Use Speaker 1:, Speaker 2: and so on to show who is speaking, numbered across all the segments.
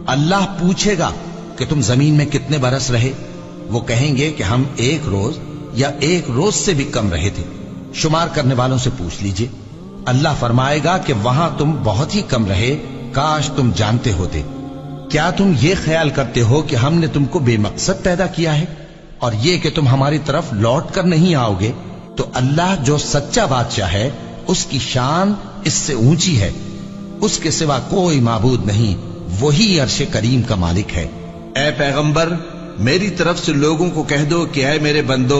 Speaker 1: अल्लाह पूछेगा कि तुम जमीन में कितने बरस रहे। वो कहेंगे कि हम 1 रोज या 1 रोज से भी कम रहे थे। शुमार करने वालों से पूछ लीजिए। अल्लाह फरमाएगा कि वहां तुम बहुत ही कम रहे, काश तुम जानते होते। क्या तुम ये ख्याल करते हो कि हमने तुमको बेमकसद पैदा किया है और ये कि तुम हमारी तरफ लौट कर नहीं आओगे? तो अल्लाह जो सच्चा बादशाह है, उसकी शान इससे ऊंची है। उसके सिवा कोई माबूद नहीं, वही अर्श करीम का मालिक है।
Speaker 2: ऐ पैगंबर, मेरी तरफ से लोगों को कह दो कि ऐ मेरे बंदो,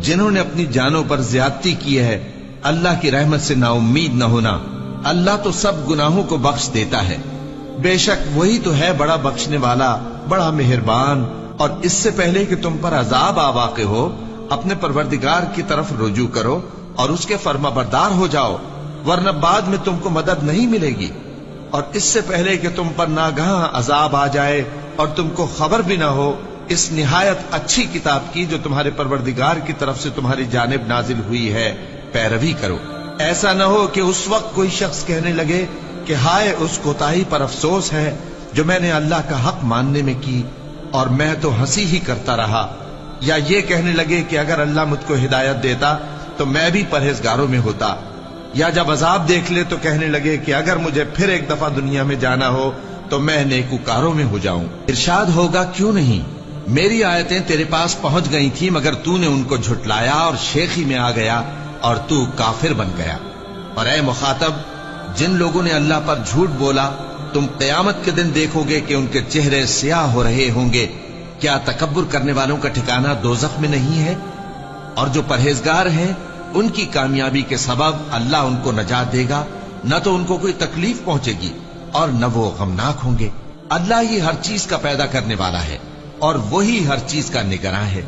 Speaker 2: जिन्होंने अपनी जानों पर ज्यादती की है, अल्लाह की रहमत से नाउम्मीद न होना। अल्लाह तो सब गुनाहों को बख्श देता है। बेशक वही तो है बड़ा बख्शने वाला, बड़ा मेहरबान। और इससे पहले कि तुम पर अजाब आ वाक़े हो, अपने परवरदिगार की तरफ रुजू करो और उसके फर्माबरदार हो जाओ, वरना बाद में तुमको मदद नहीं मिलेगी। और इससे पहले कि तुम पर नागहां अजाब आ जाए और तुमको खबर भी ना हो, इस निहायत अच्छी किताब की जो तुम्हारे परवरदिगार की तरफ से तुम्हारी जानिब नाजिल हुई है, पैरवी करो। ऐसा न हो कि उस वक्त कोई शख्स कहने लगे कि हाय उस कोताही पर अफसोस है जो मैंने अल्लाह का हक मानने में की और मैं तो हंसी ही करता रहा। या ये कहने लगे कि अगर अल्लाह मुझको हिदायत देता तो मैं भी परहेजगारों में होता। या जब अजाब देख ले तो कहने लगे कि अगर मुझे फिर एक दफा दुनिया में जाना हो तो मैं नेकूकारों में हो जाऊं। इरशाद होगा, क्यों नहीं, मेरी आयतें तेरे पास पहुंच गई थी मगर तूने उनको झुटलाया और शेखी में आ गया और तू काफिर बन गया। और ऐ मुखातब, जिन लोगों ने अल्लाह पर झूठ बोला, तुम क़यामत के दिन देखोगे कि उनके चेहरे स्याह हो रहे होंगे। क्या तकब्बुर करने वालों का ठिकाना दोज़ख में नहीं है? और जो परहेजगार हैं, उनकी कामयाबी के सबब अल्लाह उनको नजात देगा, न तो उनको कोई तकलीफ पहुंचेगी और न वो गमनाक होंगे। अल्लाह ही हर चीज का पैदा करने वाला है और वही हर चीज का निगरान है।